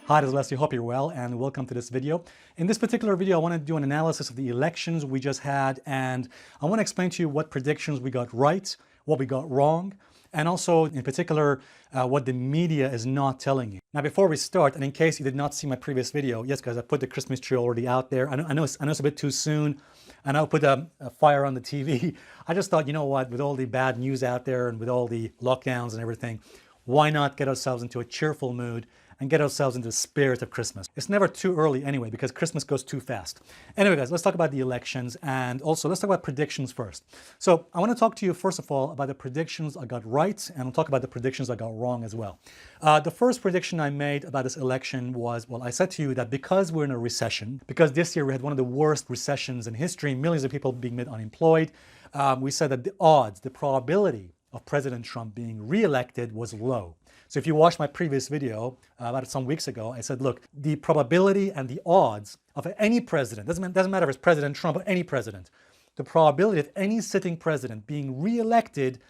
Hi, this is Alessio. Hope you're well and welcome to this video. In this particular video, I want to do an analysis of the elections we just had, and I want to explain to you what predictions we got right, what we got wrong, and also in particular what the media is not telling you. Now before we start, and in case you did not see my previous video, yes guys, I put the Christmas tree already out there. I know it's a bit too soon, and I'll put a fire on the TV. I just thought, you know what, with all the bad news out there and with all the lockdowns and everything, why not get ourselves into a cheerful mood and get ourselves into the spirit of Christmas. It's never too early anyway, because Christmas goes too fast. Anyway guys, let's talk about the elections, and also let's talk about predictions first. So I want to talk to you first of all about the predictions I got right, and I'll talk about the predictions I got wrong as well. The first prediction I made about this election was, well, I said to you that because we're in a recession, because this year we had one of the worst recessions in history, millions of people being made unemployed, we said that the odds, the probability of President Trump being re-elected was low. So if you watched my previous video about some weeks ago, I said, look, the probability and the odds of any president, doesn't matter if it's President Trump or any president, the probability of any sitting president being re-elected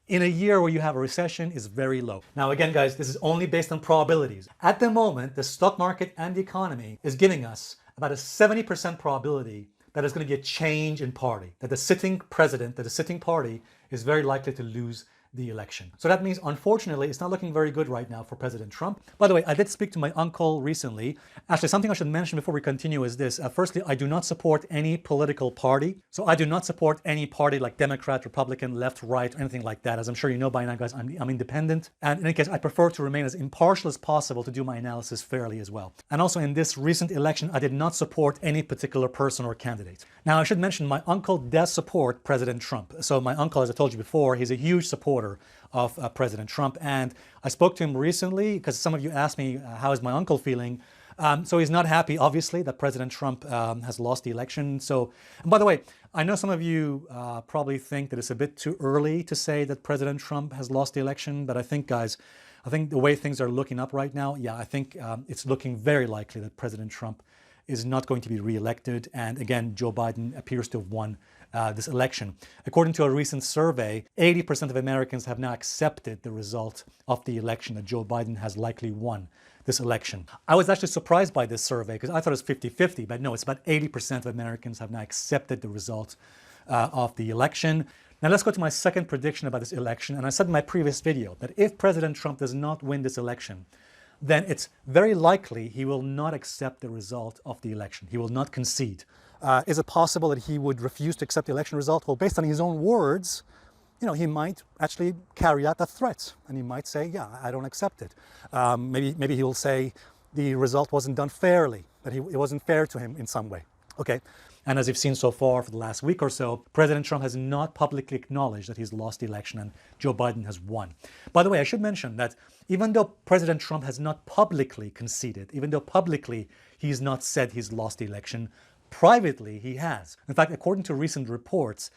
in a year where you have a recession is very low. Now again, guys, this is only based on probabilities. At the moment, the stock market and the economy is giving us about a 70% probability that there's going to be a change in party, that the sitting president, that the sitting party is very likely to lose the election. So that means, unfortunately, it's not looking very good right now for President Trump. By the way, I did speak to my uncle recently. Actually, something I should mention before we continue is this. Firstly, I do not support any political party. So I do not support any party like Democrat, Republican, left, right, or anything like that. As I'm sure you know by now, guys, I'm independent. And in any case, I prefer to remain as impartial as possible to do my analysis fairly as well. And also in this recent election, I did not support any particular person or candidate. Now, I should mention my uncle does support President Trump. So my uncle, as I told you before, he's a huge supporter of President Trump, and I spoke to him recently because some of you asked me how is my uncle feeling. So he's not happy, obviously, that President Trump has lost the election. So, and by the way, I know some of you probably think that it's a bit too early to say that President Trump has lost the election, but I think, guys, I think the way things are looking up right now, yeah, I think it's looking very likely that President Trump is not going to be re-elected, and again, Joe Biden appears to have won this election. According to a recent survey, 80% of Americans have now accepted the result of the election, that Joe Biden has likely won this election. I was actually surprised by this survey because I thought it was 50-50, but no, it's about 80% of Americans have now accepted the result of the election. Now let's go to my second prediction about this election, and I said in my previous video that if President Trump does not win this election, then it's very likely he will not accept the result of the election. He will not concede. Is it possible that he would refuse to accept the election result? Well, based on his own words, you know, he might actually carry out that threat, and he might say, yeah, I don't accept it. Maybe he will say the result wasn't done fairly, that it wasn't fair to him in some way. Okay. And as you've seen so far for the last week or so, President Trump has not publicly acknowledged that he's lost the election and Joe Biden has won. By the way, I should mention that even though President Trump has not publicly conceded, even though publicly he's not said he's lost the election, privately he has. In fact, according to recent reports,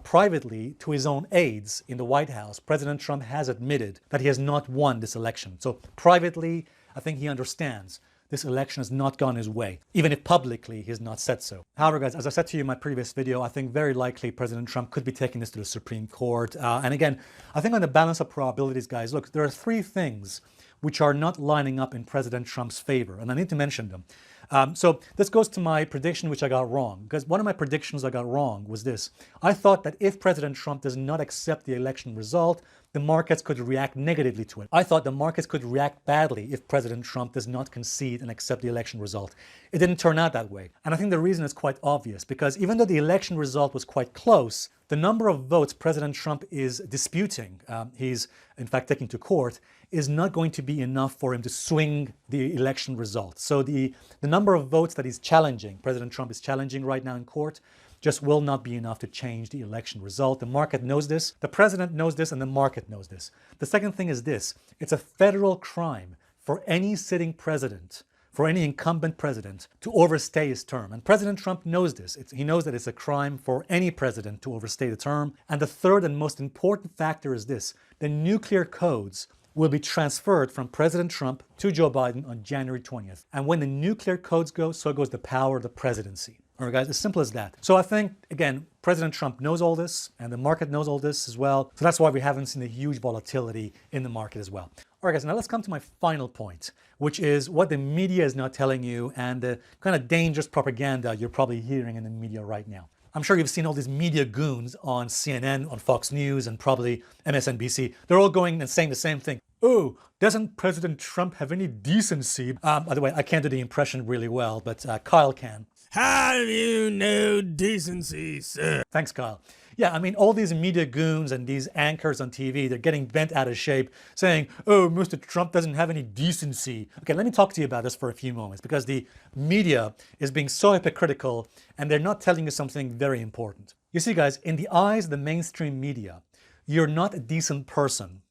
privately to his own aides in the White House, President Trump has admitted that he has not won this election. So privately, I think he understands this election has not gone his way, even if publicly he has not said so. However, guys, as I said to you in my previous video, I think very likely President Trump could be taking this to the Supreme Court. And again, I think on the balance of probabilities, guys, look, there are three things which are not lining up in President Trump's favor, and I need to mention them. So this goes to my prediction, which I got wrong, because one of my predictions I got wrong was this. I thought that if President Trump does not accept the election result, the markets could react negatively to it. I thought the markets could react badly if President Trump does not concede and accept the election result. It didn't turn out that way. And I think the reason is quite obvious, because even though the election result was quite close, the number of votes President Trump is disputing, he's in fact taking to court, is not going to be enough for him to swing the election result. So the number of votes that he's challenging, President Trump is challenging right now in court, just will not be enough to change the election result. The market knows this, the president knows this, and the market knows this. The second thing is this: it's a federal crime for any sitting president, for any incumbent president, to overstay his term. And President Trump knows this. He knows that it's a crime for any president to overstay the term. And the third and most important factor is this: the nuclear codes will be transferred from President Trump to Joe Biden on January 20th. And when the nuclear codes go, so goes the power of the presidency. All right, guys, as simple as that. So I think, again, President Trump knows all this, and the market knows all this as well. So that's why we haven't seen a huge volatility in the market as well. All right, guys, now let's come to my final point, which is what the media is not telling you and the kind of dangerous propaganda you're probably hearing in the media right now. I'm sure you've seen all these media goons on CNN, on Fox News, and probably MSNBC. They're all going and saying the same thing. Oh, doesn't President Trump have any decency? By the way, I can't do the impression really well, but Kyle can. Have you no decency, sir? Thanks, Kyle. Yeah, I mean, all these media goons and these anchors on TV, they're getting bent out of shape saying, oh, Mr. Trump doesn't have any decency. Okay, let me talk to you about this for a few moments because the media is being so hypocritical and they're not telling you something very important. You see, guys, in the eyes of the mainstream media, you're not a decent person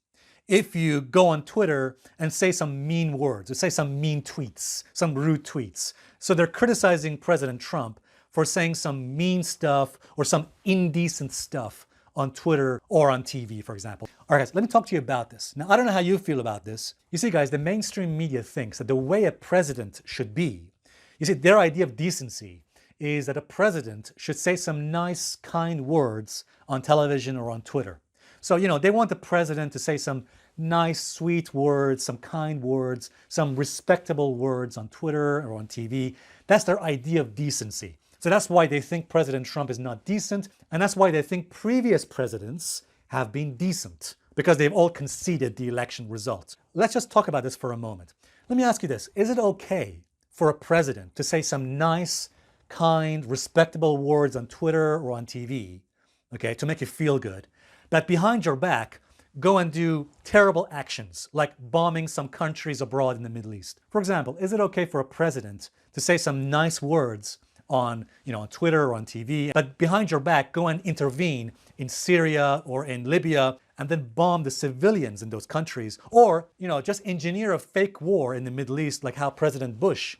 if you go on Twitter and say some mean words or say some mean tweets, some rude tweets. So they're criticizing President Trump for saying some mean stuff or some indecent stuff on Twitter or on TV, for example. All right, guys, let me talk to you about this. Now, I don't know how you feel about this. You see, guys, the mainstream media thinks that the way a president should be, you see, their idea of decency is that a president should say some nice, kind words on television or on Twitter. So, you know, they want the president to say some nice, sweet words, some kind words, some respectable words on Twitter or on TV. That's their idea of decency. So that's why they think President Trump is not decent, and that's why they think previous presidents have been decent, because they've all conceded the election results. Let's just talk about this for a moment. Let me ask you this. Is it okay for a president to say some nice, kind, respectable words on Twitter or on TV, okay, to make you feel good, but behind your back, go and do terrible actions like bombing some countries abroad in the Middle East? For example, is it okay for a president to say some nice words on Twitter or on TV, but behind your back go and intervene in Syria or in Libya and then bomb the civilians in those countries, or just engineer a fake war in the Middle East like how President Bush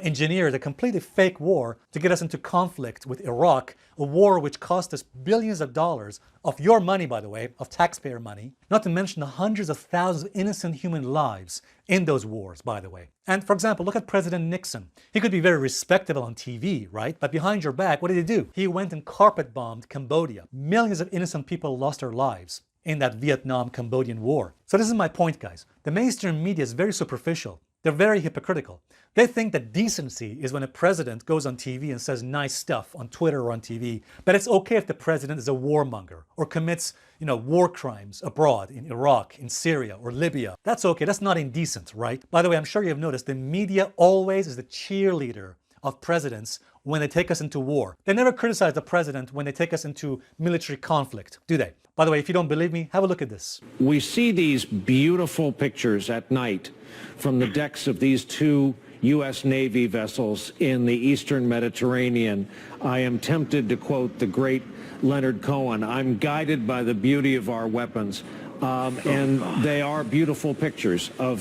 engineered a completely fake war to get us into conflict with Iraq, a war which cost us billions of dollars of your money, by the way, of taxpayer money, not to mention the hundreds of thousands of innocent human lives in those wars, by the way. And for example, look at President Nixon. He could be very respectable on TV, right? But behind your back, what did he do? He went and carpet bombed Cambodia. Millions of innocent people lost their lives in that Vietnam-Cambodian war. So this is my point, guys. The mainstream media is very superficial. They're very hypocritical. They think that decency is when a president goes on TV and says nice stuff on Twitter or on TV, but it's okay if the president is a warmonger or commits, war crimes abroad in Iraq, in Syria, or Libya. That's okay. That's not indecent, right? By the way, I'm sure you've noticed the media always is the cheerleader of presidents when they take us into war. They never criticize the president when they take us into military conflict, do they? By the way, if you don't believe me, have a look at this. We see these beautiful pictures at night from the decks of these two U.S. Navy vessels in the Eastern Mediterranean. I am tempted to quote the great Leonard Cohen, I'm guided by the beauty of our weapons. And they are beautiful pictures of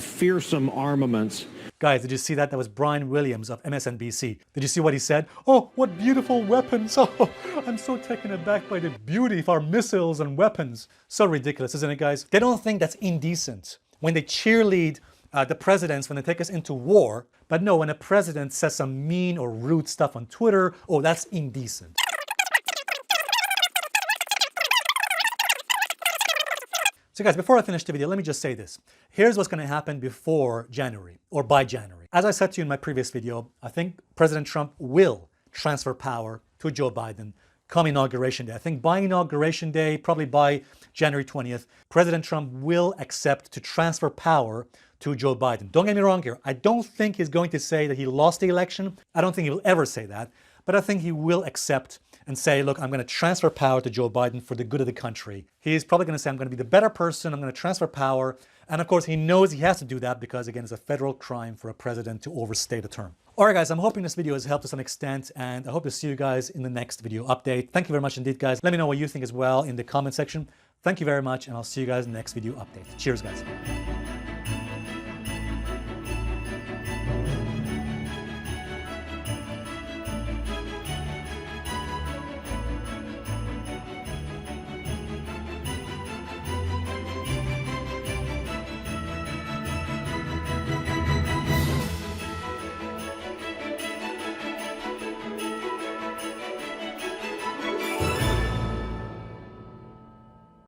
fearsome armaments. Guys, did you see that? That was Brian Williams of MSNBC. Did you see what he said? Oh, what beautiful weapons. Oh, I'm so taken aback by the beauty of our missiles and weapons. So ridiculous, isn't it, guys? They don't think that's indecent when they cheerlead the presidents when they take us into war. But no, when a president says some mean or rude stuff on Twitter, oh, that's indecent. So guys, before I finish the video, let me just say this. Here's what's going to happen before January, or by January. As I said to you in my previous video, I think President Trump will transfer power to Joe Biden come Inauguration Day. I think by Inauguration Day, probably by January 20th, President Trump will accept to transfer power to Joe Biden. Don't get me wrong here. I don't think he's going to say that he lost the election. I don't think he will ever say that. But I think he will accept and say, look, I'm going to transfer power to Joe Biden for the good of the country. He's probably going to say, I'm going to be the better person. I'm going to transfer power. And of course, he knows he has to do that because, again, it's a federal crime for a president to overstay a term. All right, guys, I'm hoping this video has helped to some extent, and I hope to see you guys in the next video update. Thank you very much indeed, guys. Let me know what you think as well in the comment section. Thank you very much, and I'll see you guys in the next video update. Cheers, guys.